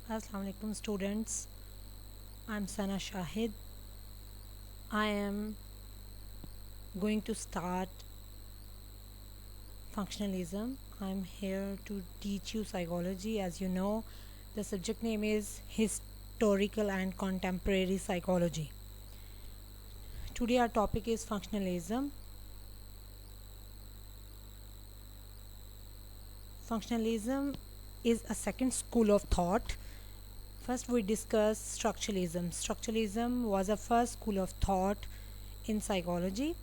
Assalamu alaikum students. I'm Sana Shahid. I am going to start functionalism. I'm here to teach you psychology. As you know, the subject name is historical and contemporary psychology. Today our topic is functionalism. Functionalism is a second school of thought. First we discuss structuralism. Structuralism was a first school of thought in psychology.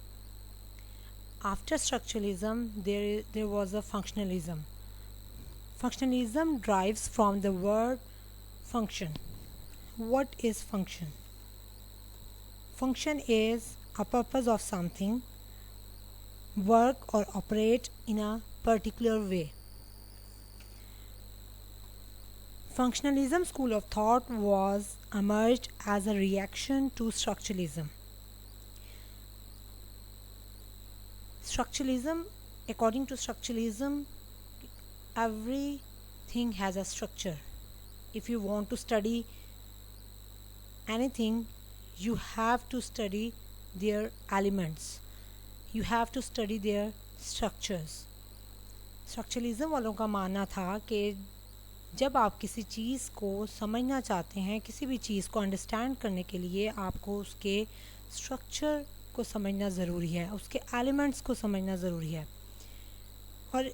After structuralism, there was a functionalism. Functionalism derives from the word function. What is function? Function is a purpose of something, work or operate in a particular way. Functionalism school of thought was emerged as a reaction to structuralism. Structuralism, according to structuralism, everything has a structure. If you want to study anything, you have to study their elements. You have to study their structures. Structuralism वालों का मानना था कि जब आप किसी चीज़ को समझना चाहते हैं, किसी भी चीज़ को अंडरस्टैंड करने के लिए आपको उसके स्ट्रक्चर को समझना ज़रूरी है, उसके एलिमेंट्स को समझना ज़रूरी है। और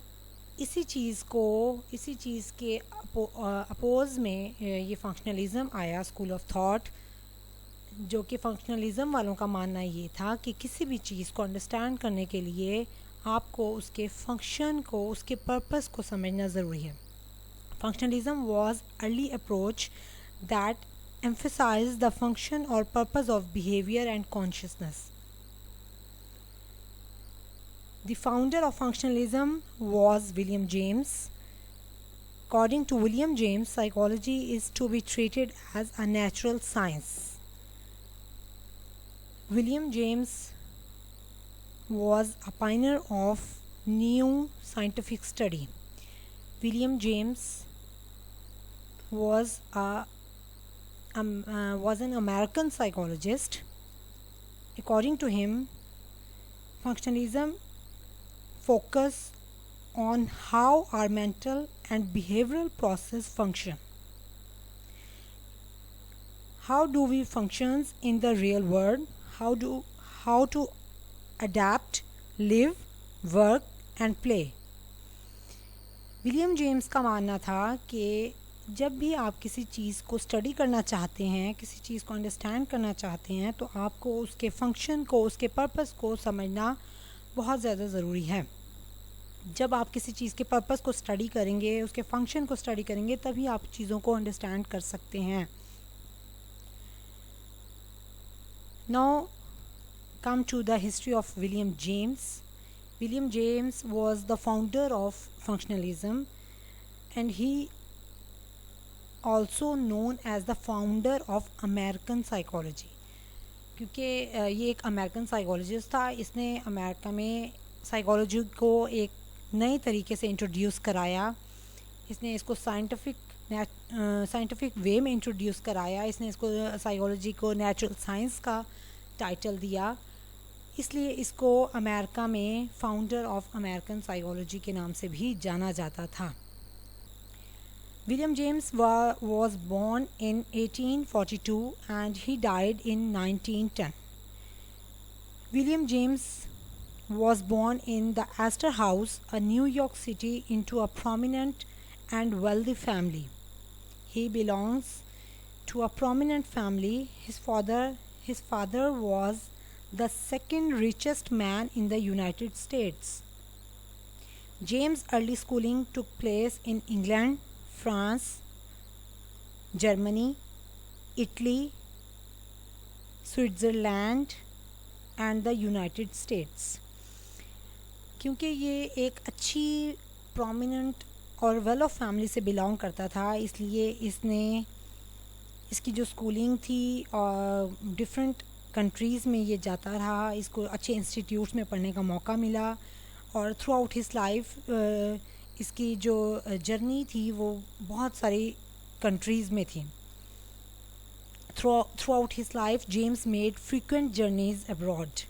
इसी चीज़ के अपोज़ में ये फंक्शनलिज़म आया, स्कूल ऑफ थॉट, जो कि फंक्शनलिज़म वालों का मानना ये था कि किसी भी चीज़ को अंडरस्टैंड करने के लिए आपको उसके फंक्शन को, उसके पर्पस को समझना ज़रूरी है। Functionalism was early approach that emphasized the function or purpose of behavior and consciousness. The founder of functionalism was William James. According to William James, psychology is to be treated as a natural science. William James was a pioneer of new scientific study. William James was an American psychologist. According to him, functionalism focus on how our mental and behavioral process function. How do we function in the real world? How to adapt, live, work and play. William James का मानना था कि जब भी आप किसी चीज़ को study करना चाहते हैं, किसी चीज़ को अंडरस्टैंड करना चाहते हैं, तो आपको उसके फंक्शन को, उसके पर्पस को समझना बहुत ज़्यादा ज़रूरी है। जब आप किसी चीज़ के पर्पस को स्टडी करेंगे, उसके फंक्शन को स्टडी करेंगे, तभी आप चीज़ों को अंडरस्टैंड कर सकते हैं। Now come to the history of William James. William James was the founder of functionalism and he also known as the founder of American psychology. क्योंकि ये एक अमेरिकन साइकोलॉजिस्ट था, इसने अमेरिका में साइकोलॉजी को एक नए तरीके से इंट्रोड्यूस कराया। इसने इसको साइंटिफिक वे में इंट्रोड्यूस कराया। इसने इसको साइकोलॉजी को नेचुरल साइंस का टाइटल दिया, इसलिए इसको अमेरिका में फाउंडर ऑफ अमेरिकन साइकोलॉजी के नाम से भी जाना जाता था। William James was born in 1842 and he died in 1910. William James was born in the Astor House, a New York City, into a prominent and wealthy family. He belongs to a prominent family. His father was the second richest man in the United States. James' early schooling took place in England, France, Germany, Italy, Switzerland and the United States. क्योंकि ये एक अच्छी prominent और well of family से belong करता था, इसलिए इसकी जो स्कूलिंग थी और डिफरेंट कंट्रीज़ में ये जाता रहा। इसको अच्छे इंस्टीट्यूट्स में पढ़ने का मौका मिला और थ्रू आउट हिज लाइफ इसकी जो जर्नी थी वो बहुत सारी कंट्रीज़ में थी. Throughout his life, James made frequent journeys abroad,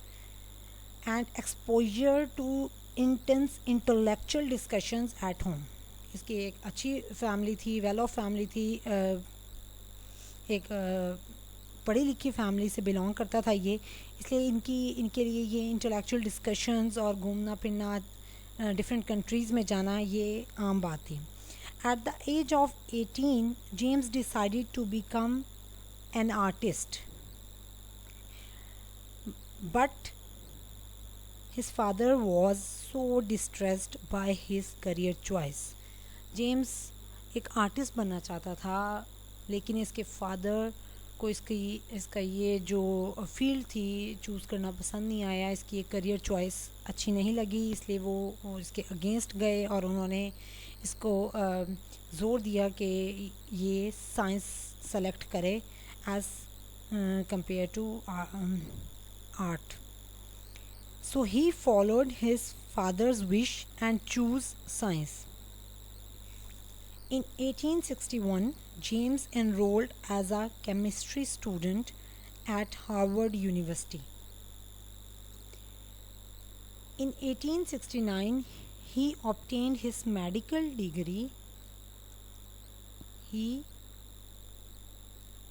and exposure to intense intellectual discussions at home. इसकी एक अच्छी फैमिली थी, वेल ऑफ फैमिली थी, एक पढ़ी लिखी फैमिली से बिलोंग करता था ये, इसलिए इनके लिए ये इंटेलेक्चुअल डिस्कशंस और घूमना फिरना, डिफरेंट कंट्रीज़ में जाना, ये आम बात थी. At the age of 18, James decided to become an artist, but his father was so distressed by his career choice. James एक आर्टिस्ट बनना चाहता था, लेकिन इसके फादर को इसका ये जो फील्ड थी चूज़ करना पसंद नहीं आया. इसकी एक करियर चॉइस अच्छी नहीं लगी, इसलिए वो इसके अगेंस्ट गए और उन्होंने इसको ज़ोर दिया कि ये साइंस सेलेक्ट करे as compare to art. So he followed his father's wish and chose science. In 1861, James enrolled as a chemistry student at Harvard University. In 1869, he obtained his medical degree. He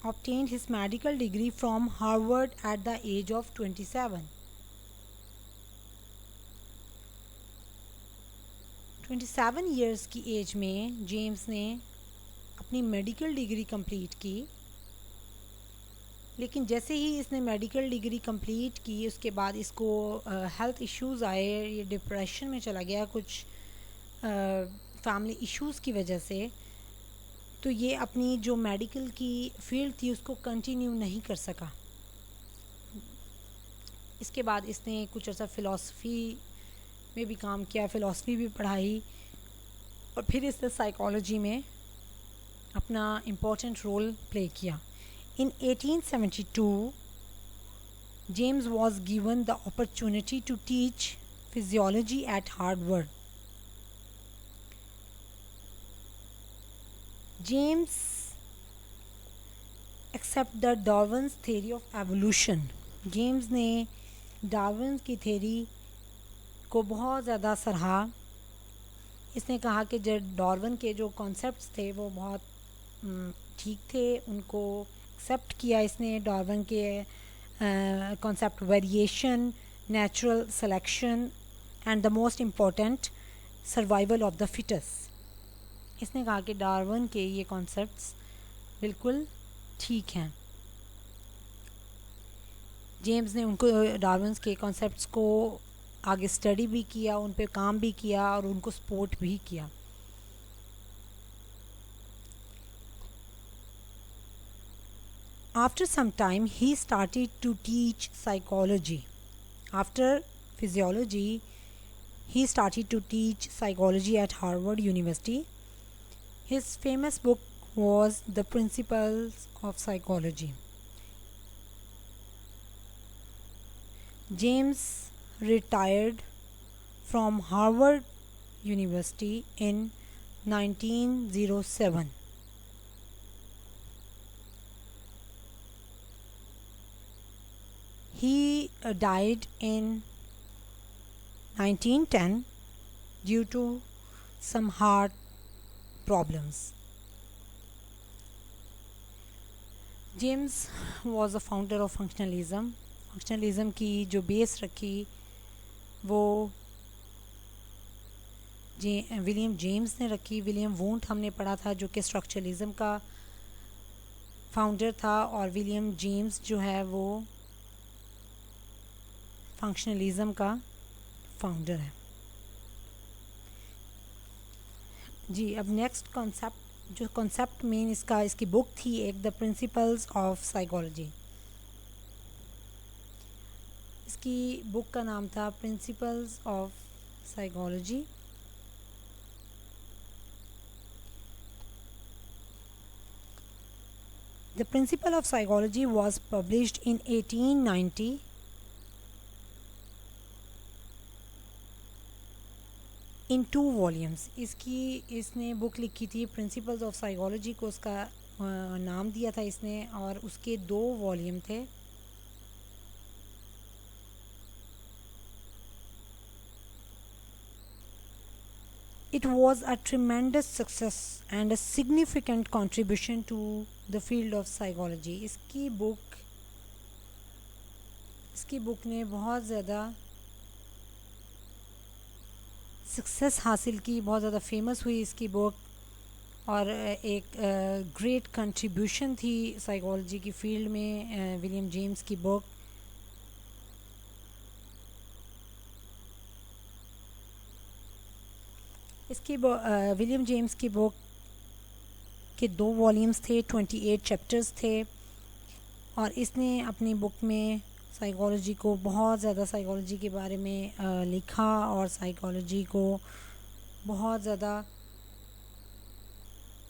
obtained his medical degree from Harvard at the age of 27. 27 years की as में James ने अपनी medical degree complete की, लेकिन जैसे ही इसने medical degree complete की उसके बाद इसको हेल्थ इश्यूज़ आए, ये डिप्रेशन में चला गया कुछ फैमिली इश्यूज़ की वजह से. तो ये अपनी जो मेडिकल की फील्ड थी उसको कंटिन्यू नहीं कर सका. इसके बाद इसने कुछ अर्सा फ़िलासफ़ी में भी काम किया, फ़िलासफ़ी भी पढ़ाई, और फिर इसने साइकोलॉजी में अपना इम्पोर्टेंट रोल प्ले किया. In 1872, James was given the opportunity to teach physiology at Harvard. James accepted Darwin's theory of evolution. James ने डार्विन की थ्योरी को बहुत ज़्यादा सराहा. इसने कहा कि जो डार्विन के जो कॉन्सेप्ट्स थे वो बहुत ठीक थे, उनको एक्सेप्ट किया इसने. डार्विन के concept variation, natural selection and the most important survival of the fittest. इसने कहा कि डार्विन के ये कॉन्सेप्ट्स बिल्कुल ठीक हैं. जेम्स ने उनको डार्विन के कॉन्सेप्ट्स को आगे स्टडी भी किया, उन पे काम भी किया और उनको सपोर्ट भी किया. After some time, he started to teach psychology. After physiology, he started to teach psychology at Harvard University. His famous book was The Principles of Psychology. James retired from Harvard University in 1907. He died in 1910 due to some heart problems. James was a founder of functionalism. फंक्शनलिज़म की जो base रखी वो William James ने रखी. William वूंट हमने पढ़ा था जो कि स्ट्रक्चरलिज़म का फाउंडर था, और विलियम जेम्स जो है वो फंक्शनलिज़म का फाउंडर है. जी अब नेक्स्ट कॉन्सेप्ट मेन इसकी बुक थी एक, द प्रिंसिपल्स ऑफ साइकोलॉजी. इसकी बुक का नाम था principles of psychology. The Principle of Psychology was published in 1890. In 2 volumes. इसने बुक लिखी थी प्रिंसिपल्स ऑफ साइकोलॉजी को उसका नाम दिया था इसने, और उसके 2 वॉल्यूम थे। It was a tremendous success and a significant contribution to the field of psychology. इसकी बुक ने बहुत ज़्यादा सक्सेस हासिल की, बहुत ज़्यादा फेमस हुई इसकी बुक, और एक ग्रेट कंट्रीब्यूशन थी साइकोलॉजी की फील्ड में विलियम जेम्स की बुक। विलियम जेम्स की बुक के 2 वॉल्यूम्स थे, 28 चैप्टर्स थे, और इसने अपनी बुक में साइकोलॉजी को बहुत ज़्यादा साइकोलॉजी के बारे में लिखा, और साइकोलॉजी को बहुत ज़्यादा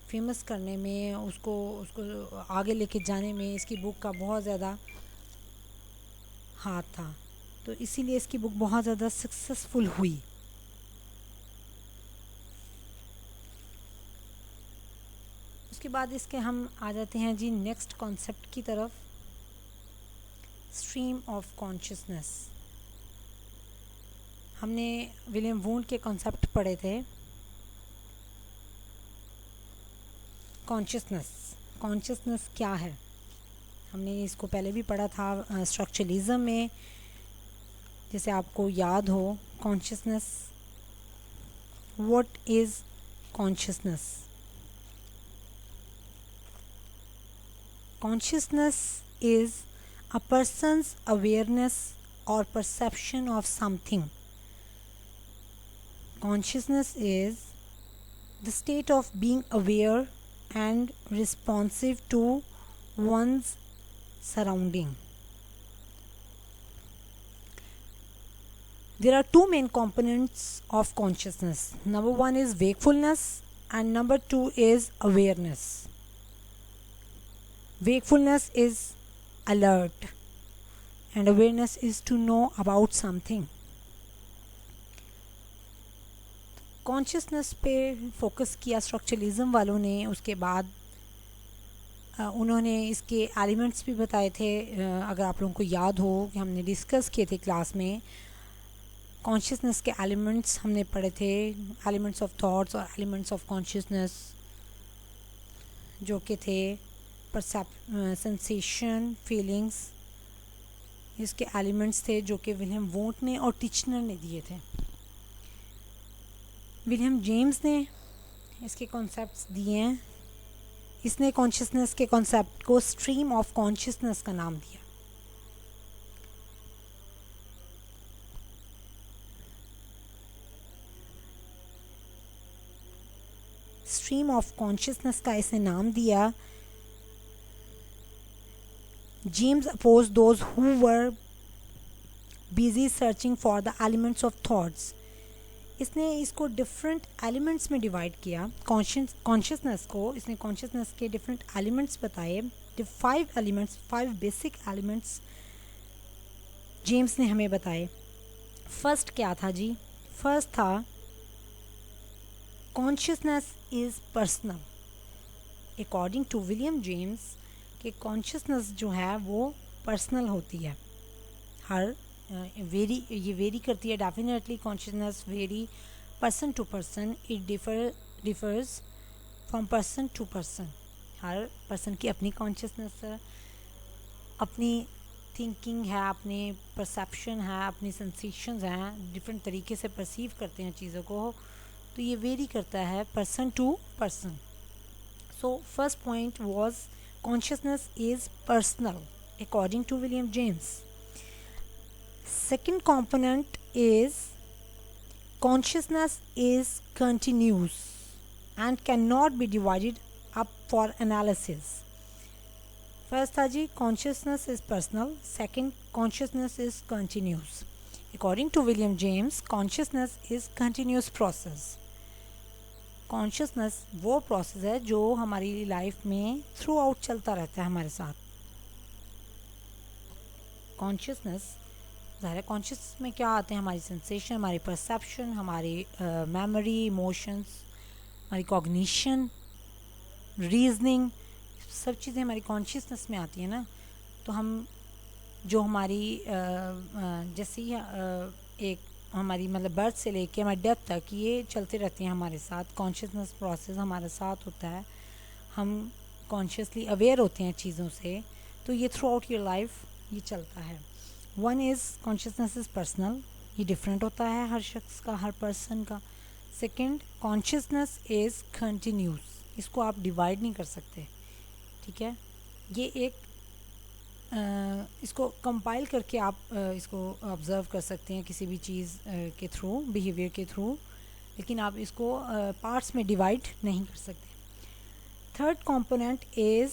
फेमस करने में, उसको आगे लेके जाने में इसकी बुक का बहुत ज़्यादा हाथ था। तो इसीलिए इसकी बुक बहुत ज़्यादा सक्सेसफुल हुई। उसके बाद इसके हम आ जाते हैं जी नेक्स्ट कॉन्सेप्ट की तरफ, स्ट्रीम ऑफ कॉन्शियसनेस। हमने विलियम वुंड के कॉन्सेप्ट पढ़े थे। कॉन्शियसनेस क्या है, हमने इसको पहले भी पढ़ा था स्ट्रक्चरलिज्म में। जैसे आपको याद हो, consciousness, what is consciousness? Consciousness is a person's awareness or perception of something. Consciousness is the state of being aware and responsive to one's surrounding. There are 2 main components of consciousness. Number 1 is wakefulness and number 2 is awareness. Wakefulness is alert and awareness is to know about something. Consciousness पे focus किया structuralism वालों ने। उसके बाद उन्होंने इसके elements भी बताए थे। अगर आप लोगों को याद हो कि हमने डिस्कस किए थे क्लास में, कॉन्शियसनेस के एलिमेंट्स हमने पढ़े थे, एलिमेंट्स ऑफ थॉट्स और एलिमेंट्स ऑफ कॉन्शियसनेस, जो कि थे सेंसेशन, फीलिंग्स। इसके एलिमेंट्स थे जो कि विलियम वुंड ने और टिचनर ने दिए थे। विलियम जेम्स ने इसके कॉन्सेप्ट्स दिए हैं। इसने कॉन्शियसनेस के कॉन्सेप्ट को स्ट्रीम ऑफ कॉन्शियसनेस का नाम दिया। स्ट्रीम ऑफ कॉन्शियसनेस का इसने नाम दिया। James opposed those who were busy searching for the elements of thoughts. इसने इसको डिफरेंट एलिमेंट्स में डिवाइड किया। कॉन्शियसनेस को इसने कॉन्शियसनेस के डिफरेंट एलिमेंट्स बताए। 5 एलिमेंट्स, 5 बेसिक एलिमेंट्स जेम्स ने हमें बताए। फर्स्ट क्या था जी? फर्स्ट था consciousness is personal. According to William James कि कॉन्शियसनेस जो है वो पर्सनल होती है। ये वेरी करती है definitely. Consciousness vary person to person, it differs from person to person. हर पर्सन की अपनी कॉन्शियसनेस है, अपनी थिंकिंग है, अपनी परसेप्शन है, अपनी सेंसेशंस हैं, डिफरेंट तरीके से परसीव करते हैं चीज़ों को। तो ये वेरी करता है person to person. So first point was consciousness is personal according to William James. Second component is consciousness is continuous and cannot be divided up for analysis. First था जी consciousness is personal. Second, consciousness is continuous. According to William James, consciousness is continuous process. Consciousness वो process है जो हमारी life में through out चलता रहता है हमारे साथ। कॉन्शियसनेस ज़ाहिर है कॉन्शियस में क्या आते हैं, हमारी सेंसेशन, हमारी परसेप्शन, हमारी मेमोरी, इमोशंस, हमारी कॉग्निशन, रीजनिंग, सब चीज़ें हमारी कॉन्शियसनेस में आती हैं ना। तो हम जो हमारी जैसे ही एक हमारी मतलब बर्थ से लेके हमारी डेथ तक ये चलते रहती हैं हमारे साथ, कॉन्शियसनेस प्रोसेस हमारे साथ होता है, हम कॉन्शियसली अवेयर होते हैं चीज़ों से, तो ये थ्रू आउट योर लाइफ ये चलता है। One is consciousness is personal, ये डिफरेंट होता है हर शख्स का, हर पर्सन का। सेकंड, कॉन्शियसनेस इज़ कंटिन्यूस, इसको आप डिवाइड नहीं कर सकते, ठीक है। ये एक इसको कंपाइल करके आप इसको ऑब्ज़र्व कर सकते हैं किसी भी चीज़ के थ्रू, बिहेवियर के थ्रू, लेकिन आप इसको पार्ट्स में डिवाइड नहीं कर सकते। Third component is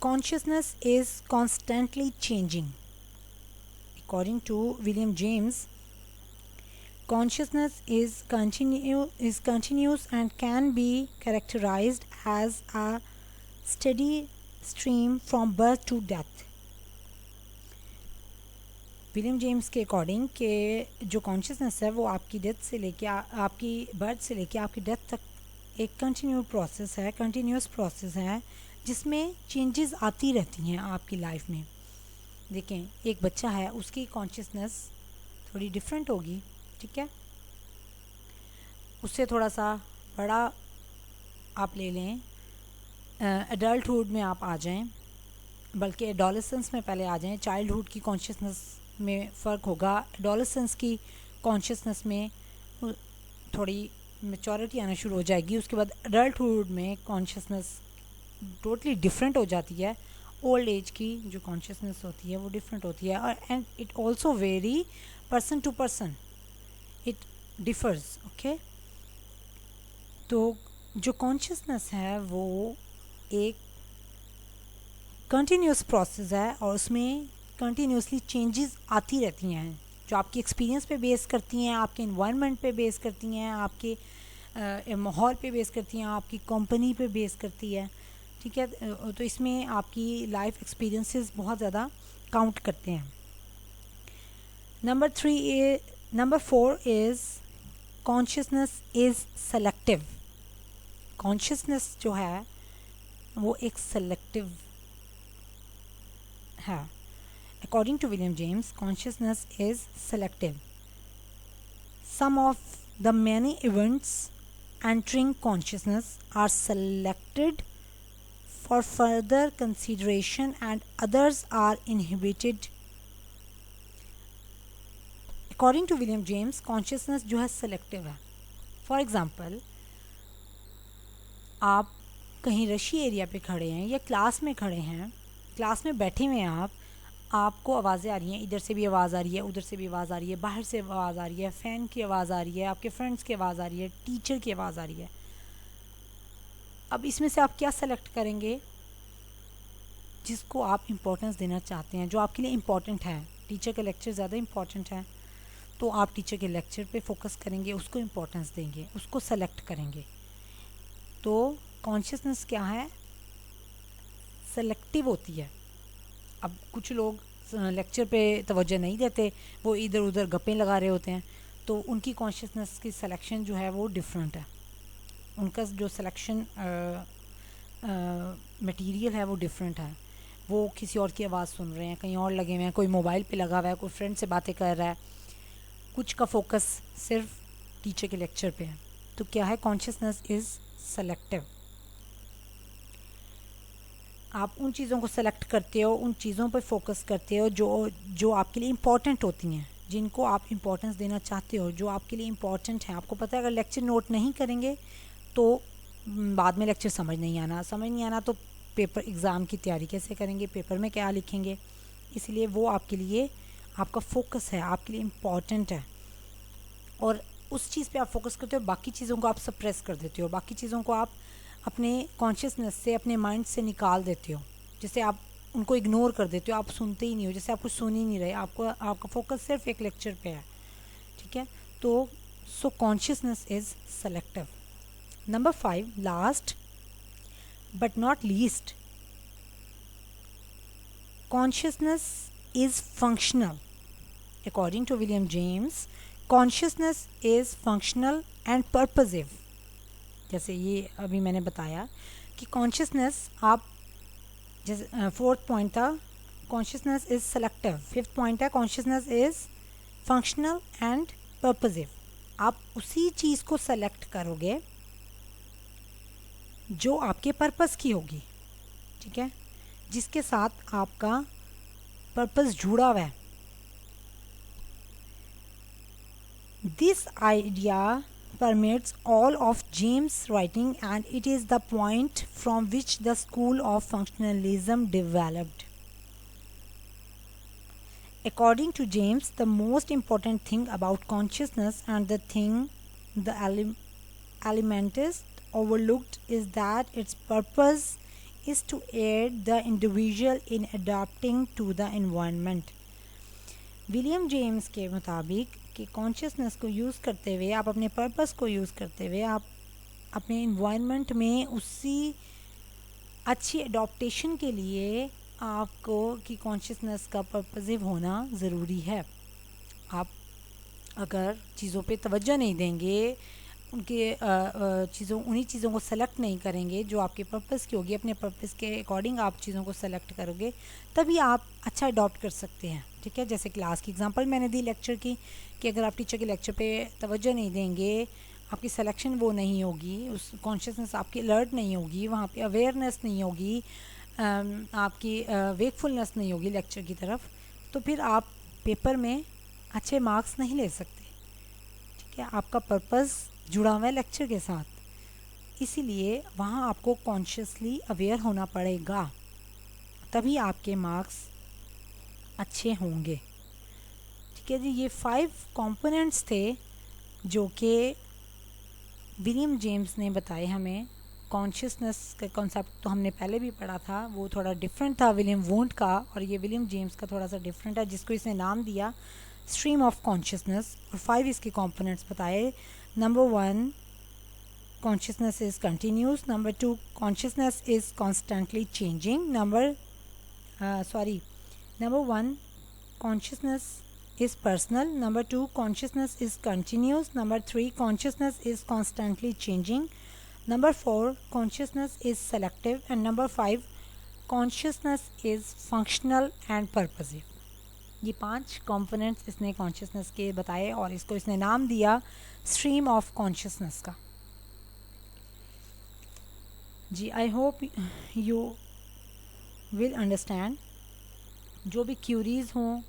consciousness is constantly changing. According to William James, consciousness is continuous and can be characterized as a steady stream from birth to death. William James के according कि जो consciousness है वो आपकी death से लेके आपकी birth से लेके आपकी डेथ तक एक कंटिन्यूस प्रोसेस है जिसमें चेंजेस आती रहती हैं आपकी लाइफ में। देखें, एक बच्चा है, उसकी कॉन्शियसनेस थोड़ी डिफरेंट होगी, ठीक है। उससे थोड़ा सा बड़ा आप ले लें, एडल्टहुड में आप आ जाएं, बल्कि एडोलेसेंस में पहले आ जाएं। चाइल्डहुड की कॉन्शियसनेस में फ़र्क होगा, एडोलेसेंस की कॉन्शियसनेस में थोड़ी मैच्योरिटी आना शुरू हो जाएगी। उसके बाद एडल्टहुड में कॉन्शियसनेस टोटली डिफरेंट हो जाती है। ओल्ड एज की जो कॉन्शियसनेस होती है वो डिफरेंट होती है, और and it also vary person to person, it differs, okay. तो जो कॉन्शियसनेस है वो एक कंटिन्यूस प्रोसेस है और उसमें कंटिन्यूसली चेंजेस आती रहती हैं, जो आपकी एक्सपीरियंस पे बेस करती हैं, आपके इन्वायरमेंट पे बेस करती हैं, आपके माहौल पे बेस करती हैं, आपकी कंपनी पे बेस करती है, ठीक है। तो इसमें आपकी लाइफ एक्सपीरियंसेस बहुत ज़्यादा काउंट करते हैं। Number 4 is consciousness is selective. Consciousness जो है वो एक सेलेक्टिव है। According to William James, consciousness is selective. Some of the many events entering consciousness are selected for further consideration and others are inhibited. According to William James, consciousness जो है selective है। For example, आप कहीं रशी area पे खड़े हैं या क्लास में खड़े हैं, क्लास में बैठे हुए हैं आपको आवाज़ें आ रही हैं, इधर से भी आवाज़ आ रही है, उधर से भी आवाज़ आ रही है, बाहर से आवाज़ आ रही है, फ़ैन की आवाज़ आ रही है, आपके फ्रेंड्स की आवाज़ आ रही है, टीचर की आवाज़ आ रही है। अब इसमें से आप क्या सेलेक्ट करेंगे? जिसको आप इम्पोर्टेंस देना चाहते हैं, जो आपके लिए इम्पोर्टेंट है। टीचर का लेक्चर ज़्यादा इम्पोर्टेंट है तो आप टीचर के लेक्चर पे फोकस करेंगे, उसको इम्पोर्टेंस देंगे, उसको सेलेक्ट करेंगे। तो कॉन्शियसनेस क्या है? सेलेक्टिव होती है। अब कुछ लोग लेक्चर पे तवज्जो नहीं देते, वो इधर उधर गप्पे लगा रहे होते हैं, तो उनकी कॉन्शियसनेस की सिलेक्शन जो है वो डिफरेंट है। उनका जो सिलेक्शन मटेरियल है वो डिफरेंट है। वो किसी और की आवाज़ सुन रहे हैं, कहीं और लगे हुए हैं, कोई मोबाइल पे लगा हुआ है, कोई फ्रेंड से बातें कर रहा है, कुछ का फोकस सिर्फ टीचर के लेक्चर पे है। तो क्या है? Consciousness is selective. आप उन चीज़ों को सेलेक्ट करते हो, उन चीज़ों पर फोकस करते हो जो आपके लिए इम्पॉर्टेंट होती हैं, जिनको आप इम्पोर्टेंस देना चाहते हो, जो आपके लिए इम्पॉर्टेंट है। आपको पता है अगर लेक्चर नोट नहीं करेंगे तो बाद में लेक्चर समझ नहीं आना तो पेपर एग्ज़ाम की तैयारी कैसे करेंगे, पेपर में क्या लिखेंगे। इसलिए वो आपके लिए, आपका फोकस है, आपके लिए इम्पॉर्टेंट है, और उस चीज़ पे आप फोकस करते हो, बाकी चीज़ों को आप सप्रेस कर देते हो, बाकी चीज़ों को आप अपने कॉन्शियसनेस से, अपने माइंड से निकाल देते हो। जैसे आप उनको इग्नोर कर देते हो, आप सुनते ही नहीं हो, जैसे आप कुछ सुन ही नहीं रहे, आपका फोकस सिर्फ एक लेक्चर पे है, ठीक है। तो सो consciousness is selective. Number 5, last but not least, consciousness is functional. According to William James, consciousness is functional and purposive. जैसे ये अभी मैंने बताया कि कॉन्शियसनेस आप जैसे फोर्थ पॉइंट था consciousness is selective, fifth point है consciousness is functional and purposive. आप उसी चीज़ को सेलेक्ट करोगे जो आपके पर्पस की होगी, ठीक है, जिसके साथ आपका पर्पस जुड़ा हुआ है. This idea permeates all of James' writing and it is the point from which the school of functionalism developed. According to James, the most important thing about consciousness and the thing the elementist overlooked is that its purpose is to aid the individual in adapting to the environment. William James के मुताबिक कि consciousness को use करते हुए आप अपने purpose को use करते हुए आप अपने इन्वायरमेंट में उसी अच्छी एडॉप्टेशन के लिए आपको कि कॉन्शियसनेस का पर्पसिव होना ज़रूरी है. आप अगर चीज़ों पे तवज्जो नहीं देंगे, उन्हीं चीज़ों को सेलेक्ट नहीं करेंगे जो आपके पर्पस की होगी, अपने पर्पस के अकॉर्डिंग आप चीज़ों को सेलेक्ट करोगे, तभी आप अच्छा अडॉप्ट कर सकते हैं. ठीक है, जैसे क्लास की एग्जांपल मैंने दी लेक्चर की कि अगर आप टीचर के लेक्चर पे तवज्जो नहीं देंगे, आपकी सिलेक्शन वो नहीं होगी, उस कॉन्शियसनेस आपकी अलर्ट नहीं होगी, वहाँ पे अवेयरनेस नहीं होगी, आपकी वेकफुलनेस नहीं होगी लेक्चर की तरफ, तो फिर आप पेपर में अच्छे मार्क्स नहीं ले सकते. ठीक है, आपका पर्पस जुड़ा हुआ है लेक्चर के साथ, इसीलिए वहाँ आपको कॉन्शियसली अवेयर होना पड़ेगा, तभी आपके मार्क्स अच्छे होंगे. ठीक है जी, ये 5 कंपोनेंट्स थे जो कि विलियम जेम्स ने बताए हमें. कॉन्शियसनेस का कॉन्सेप्ट तो हमने पहले भी पढ़ा था, वो थोड़ा डिफरेंट था विलियम वोंट का, और ये विलियम जेम्स का थोड़ा सा डिफरेंट है, जिसको इसने नाम दिया स्ट्रीम ऑफ कॉन्शियसनेस. और 5 इसके कंपोनेंट्स बताए. Number 1, consciousness is continuous. Number 2, consciousness is constantly changing. Number 1, consciousness is personal. Number 2, consciousness is continuous. Number 3, consciousness is constantly changing. Number 4, consciousness is selective. And number 5, consciousness is functional and purposive. ये 5 components इसने consciousness के बताए और इसको इसने नाम दिया stream of consciousness का. जी, I hope you will understand. जो भी क्यूरीज़ हों,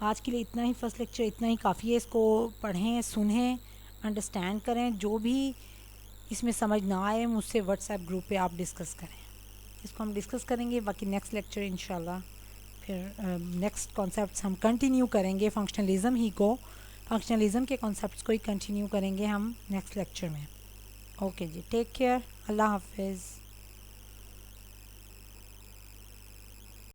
आज के लिए इतना ही, फर्स्ट लेक्चर इतना ही काफ़ी है. इसको पढ़ें, सुनें, अंडरस्टैंड करें. जो भी इसमें समझ ना आए मुझसे व्हाट्सएप ग्रुप पे आप डिस्कस करें. इसको हम डिस्कस करेंगे, बाकी नेक्स्ट लेक्चर इंशाल्लाह फिर नेक्स्ट कॉन्सेप्ट्स हम कंटिन्यू करेंगे. फंक्शनलिज़म के कॉन्सेप्ट्स को ही कंटिन्यू करेंगे हम नेक्स्ट लेक्चर में. ओके जी, टेक केयर, अल्लाह हाफिज़.